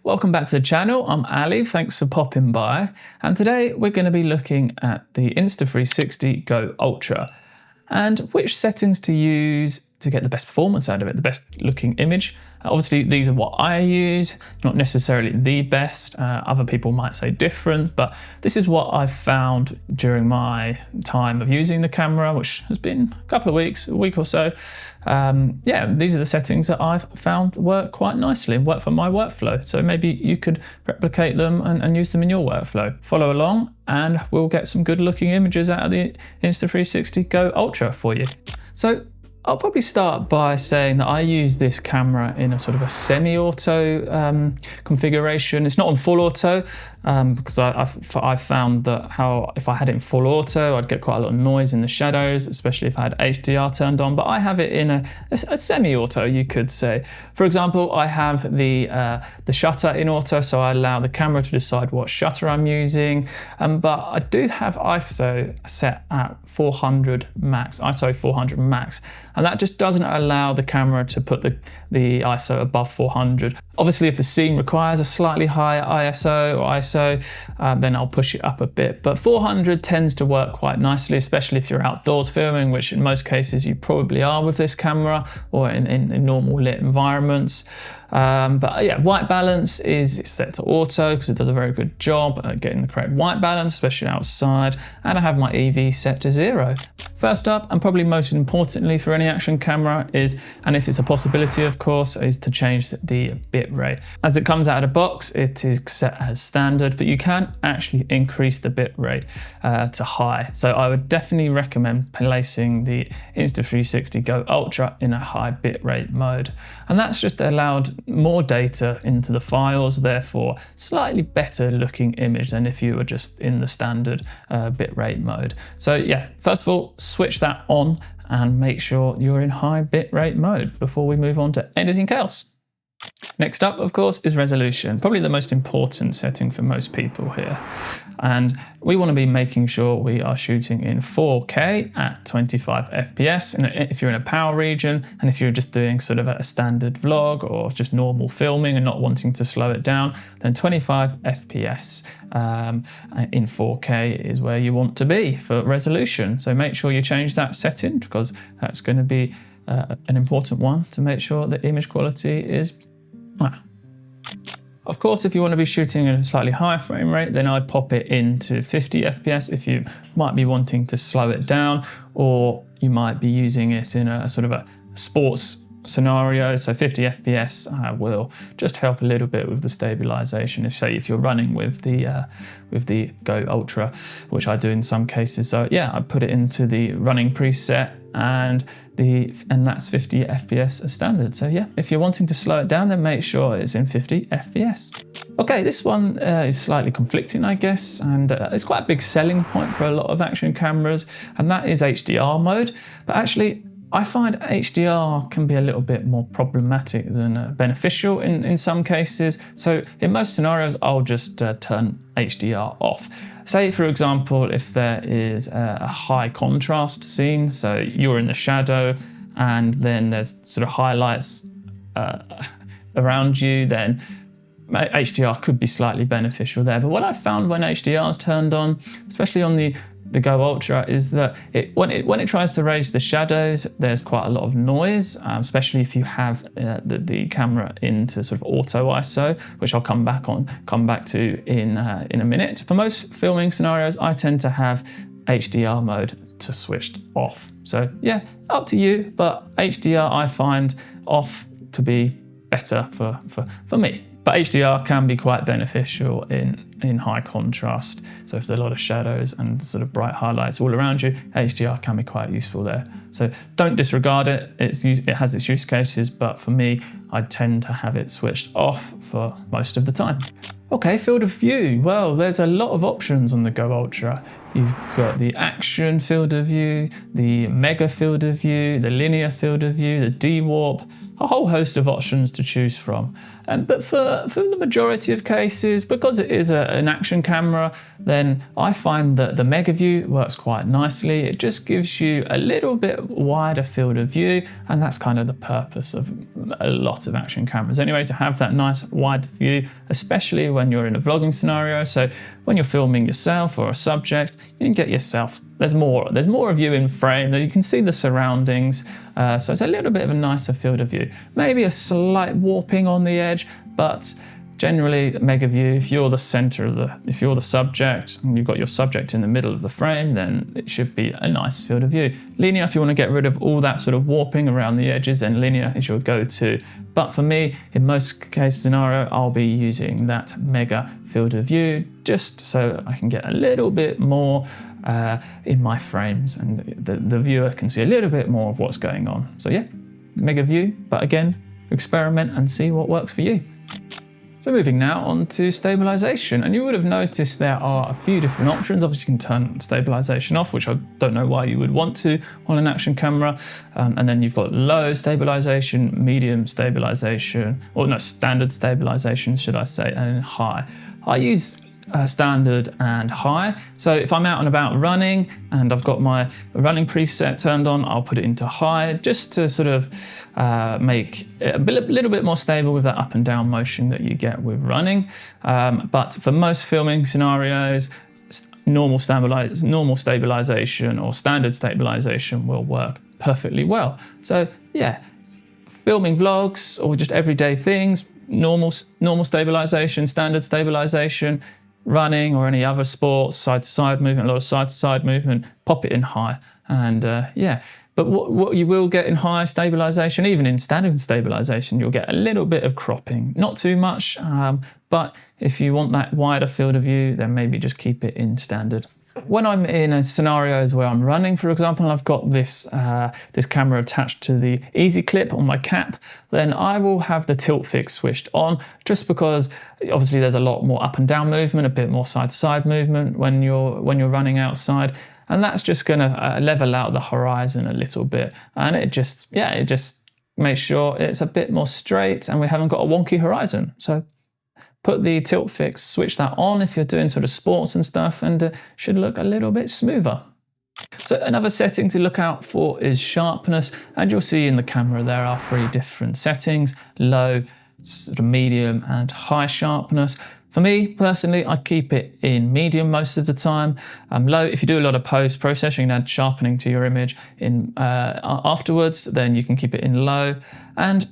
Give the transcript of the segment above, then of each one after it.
Welcome back to the channel. I'm Ali, thanks for popping by. And today we're going to be looking at the Insta360 Go Ultra and which settings to use to get the best performance out of it, the best looking image. Obviously, these are what I use, not necessarily the best. Other people might say different, but this is what I've found during my time of using the camera, which has been a couple of weeks, a week or so. Yeah, these are the settings that I've found work quite nicely and work for my workflow. So maybe you could replicate them and use them in your workflow. Follow along and we'll get some good looking images out of the Insta360 Go Ultra for you. So I'll probably start by saying that I use this camera in a sort of a semi-auto configuration. It's not on full auto because I've found that if I had it in full auto, I'd get quite a lot of noise in the shadows, especially if I had HDR turned on. But I have it in a semi-auto, you could say. For example, I have the shutter in auto, so I allow the camera to decide what shutter I'm using. But I do have ISO set at 400 max, ISO 400 max. And that just doesn't allow the camera to put the ISO above 400. Obviously, if the scene requires a slightly higher ISO, then I'll push it up a bit. But 400 tends to work quite nicely, especially if you're outdoors filming, which in most cases you probably are with this camera, or in normal lit environments. But yeah, white balance is set to auto because it does a very good job at getting the correct white balance, especially outside. And I have my EV set to 0. First up, and probably most importantly for any action camera is, and if it's a possibility of course, is to change the bit rate. As it comes out of the box, it is set as standard, but you can actually increase the bit rate to high. So I would definitely recommend placing the Insta360 Go Ultra in a high bit rate mode. And that's just allowed more data into the files, therefore slightly better looking image than if you were just in the standard bit rate mode. So yeah, first of all, switch that on and make sure you're in high bitrate mode before we move on to anything else. Next up, of course, is resolution, probably the most important setting for most people here. And we want to be making sure we are shooting in 4K at 25 FPS. And if you're in a power region, and if you're just doing sort of a standard vlog or just normal filming and not wanting to slow it down, then 25 FPS in 4K is where you want to be for resolution. So make sure you change that setting because that's going to be an important one to make sure that image quality is. Of course, if you want to be shooting at a slightly higher frame rate, then I'd pop it into 50 FPS if you might be wanting to slow it down, or you might be using it in a sort of a sports scenario. So 50 FPS will just help a little bit with the stabilisation. If you're running with the Go Ultra, which I do in some cases. So yeah, I put it into the running preset and that's 50 FPS as standard. So yeah, if you're wanting to slow it down, then make sure it's in 50 FPS. Okay, this one is slightly conflicting, I guess, and it's quite a big selling point for a lot of action cameras, and that is HDR mode. But actually, I find HDR can be a little bit more problematic than beneficial in some cases. So in most scenarios, I'll just turn HDR off. Say, for example, if there is a high contrast scene, so you're in the shadow and then there's sort of highlights around you, then HDR could be slightly beneficial there. But what I found when HDR is turned on, especially on the Go Ultra, is that when it tries to raise the shadows, there's quite a lot of noise, especially if you have the camera into sort of auto ISO, which I'll come back to in a minute. For most filming scenarios, I tend to have HDR mode to switched off. So yeah, up to you, but HDR I find off to be better for me. But HDR can be quite beneficial in high contrast. So if there's a lot of shadows and sort of bright highlights all around you, HDR can be quite useful there. So don't disregard it. It has its use cases, but for me, I tend to have it switched off for most of the time. Okay, field of view. Well, there's a lot of options on the Go Ultra. You've got the action field of view, the mega field of view, the linear field of view, the D-warp, a whole host of options to choose from. But for the majority of cases, because it is an action camera, then I find that the mega view works quite nicely. It just gives you a little bit wider field of view, and that's kind of the purpose of a lot of action cameras anyway, to have that nice wide view, especially when you're in a vlogging scenario. So when you're filming yourself or a subject, you can get yourself, there's more of you in frame, you can see the surroundings, so it's a little bit of a nicer field of view. Maybe a slight warping on the edge, but generally mega view, if you're the center of if you're the subject and you've got your subject in the middle of the frame, then it should be a nice field of view. Linear, if you want to get rid of all that sort of warping around the edges, then linear is your go-to. But for me, in most case scenario, I'll be using that mega field of view just so I can get a little bit more in my frames, and the viewer can see a little bit more of what's going on. So yeah, mega view, but again, experiment and see what works for you. So moving now on to stabilisation, and you would have noticed there are a few different options. Obviously you can turn stabilisation off, which I don't know why you would want to on an action camera. And then you've got low stabilisation, medium stabilisation, or no, standard stabilisation should I say, and high. I use standard and high. So if I'm out and about running and I've got my running preset turned on, I'll put it into high just to sort of make it a little bit more stable with that up and down motion that you get with running. But for most filming scenarios, normal stabilization or standard stabilization will work perfectly well. So yeah, filming vlogs or just everyday things, normal stabilization, standard stabilization, running or any other sports, side-to-side movement, a lot of side-to-side movement, pop it in high. And yeah, but what you will get in high stabilization, even in standard stabilization, you'll get a little bit of cropping, not too much, but if you want that wider field of view, then maybe just keep it in standard. When I'm in scenarios where I'm running, for example, I've got this this camera attached to the easy clip on my cap, then I will have the tilt fix switched on, just because obviously there's a lot more up and down movement, a bit more side to side movement when you're running outside, and that's just going to level out the horizon a little bit, and it just makes sure it's a bit more straight and we haven't got a wonky horizon. So put the tilt fix, switch that on if you're doing sort of sports and stuff, and it should look a little bit smoother. So another setting to look out for is sharpness, and you'll see in the camera there are 3 different settings: low, sort of medium and high sharpness. For me personally, I keep it in medium most of the time. Low, if you do a lot of post-processing and add sharpening to your image in afterwards, then you can keep it in low. And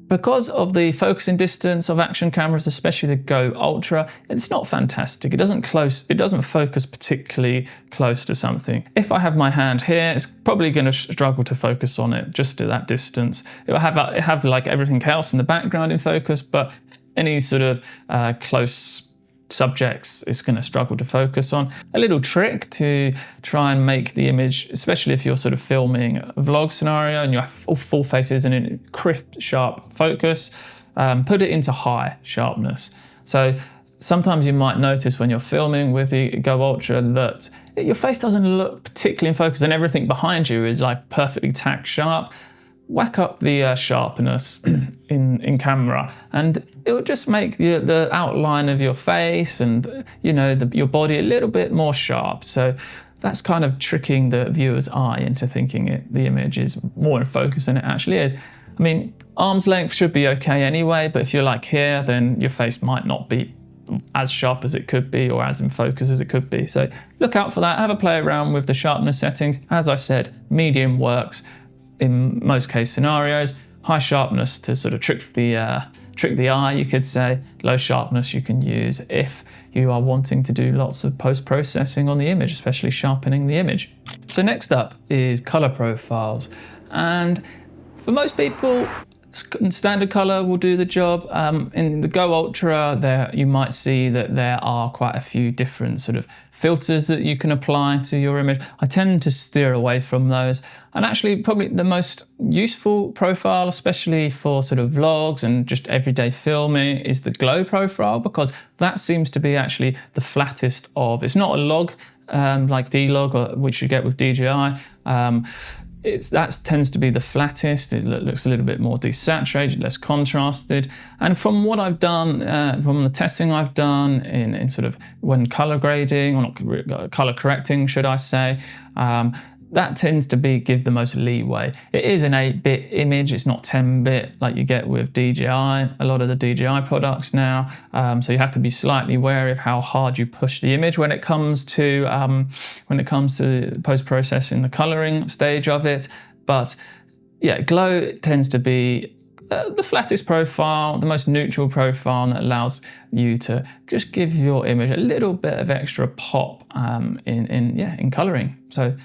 because of the focusing distance of action cameras, especially the Go Ultra, it's not fantastic. It doesn't focus particularly close to something. If I have my hand here, it's probably going to struggle to focus on it just to that distance. It'll have like everything else in the background in focus, but any sort of close subjects it's going to struggle to focus on. A little trick to try and make the image, especially if you're sort of filming a vlog scenario and you have full faces and in crisp, sharp focus, put it into high sharpness. So sometimes you might notice when you're filming with the Go Ultra that your face doesn't look particularly in focus and everything behind you is like perfectly tack sharp. Whack up the sharpness in camera, and it will just make the outline of your face and your body a little bit more sharp. So that's kind of tricking the viewer's eye into thinking the image is more in focus than it actually is. I mean, arm's length should be okay anyway, but if you're like here, then your face might not be as sharp as it could be or as in focus as it could be. So look out for that. Have a play around with the sharpness settings. As I said, medium works in most case scenarios. High sharpness to sort of trick the eye, you could say. Low sharpness you can use if you are wanting to do lots of post-processing on the image, especially sharpening the image. So next up is color profiles, and for most people standard color will do the job. In the Go Ultra, there you might see that there are quite a few different sort of filters that you can apply to your image. I tend to steer away from those, and actually probably the most useful profile, especially for sort of vlogs and just everyday filming, is the glow profile, because that seems to be actually the flattest of. It's not a log like D-Log, which you get with DJI. that tends to be the flattest. It looks a little bit more desaturated, less contrasted. And from what I've done, from the testing I've done in sort of when color grading, or not color correcting, should I say, that tends to give the most leeway. It is an 8-bit image, it's not 10-bit like you get with DJI, a lot of the DJI products now. So you have to be slightly wary of how hard you push the image when it comes to post-processing, the coloring stage of it. But yeah, glow tends to be the flattest profile, the most neutral profile, and that allows you to just give your image a little bit of extra pop in coloring. So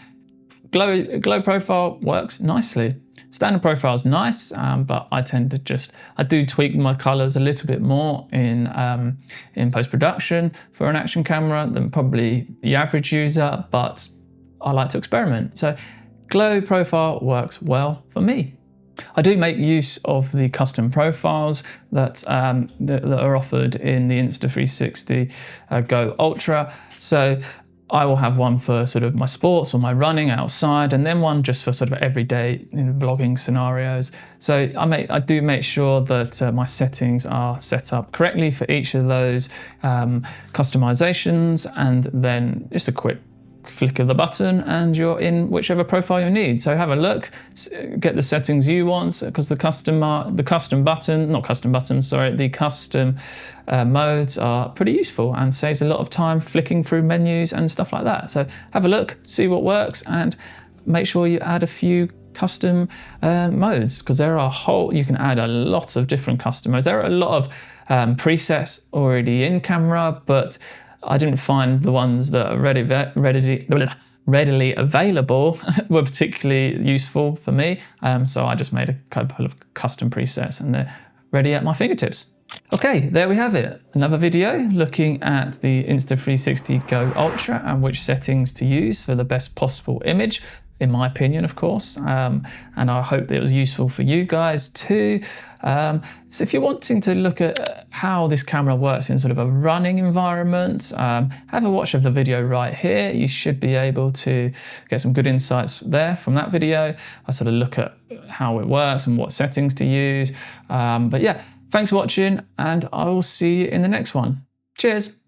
glow profile works nicely. Standard profile is nice, but I tend to I do tweak my colors a little bit more in post-production for an action camera than probably the average user, but I like to experiment. So glow profile works well for me. I do make use of the custom profiles that are offered in the Insta360 Go Ultra. So I will have one for sort of my sports or my running outside, and then one just for sort of everyday vlogging scenarios. So I do make sure that my settings are set up correctly for each of those customizations, and then just a quick flick of the button and you're in whichever profile you need. So have a look, get the settings you want, because the custom modes are pretty useful and saves a lot of time flicking through menus and stuff like that. So have a look, see what works, and make sure you add a few custom modes, because you can add a lot of different custom modes. There are a lot of presets already in camera, but I didn't find the ones that are readily available were particularly useful for me. So I just made a couple of custom presets and they're ready at my fingertips. Okay, there we have it. Another video looking at the Insta360 Go Ultra and which settings to use for the best possible image, in my opinion, of course. And I hope that it was useful for you guys too. So if you're wanting to look at how this camera works in sort of a running environment, have a watch of the video right here. You should be able to get some good insights there from that video. I sort of look at how it works and what settings to use. But yeah, thanks for watching, and I will see you in the next one. Cheers.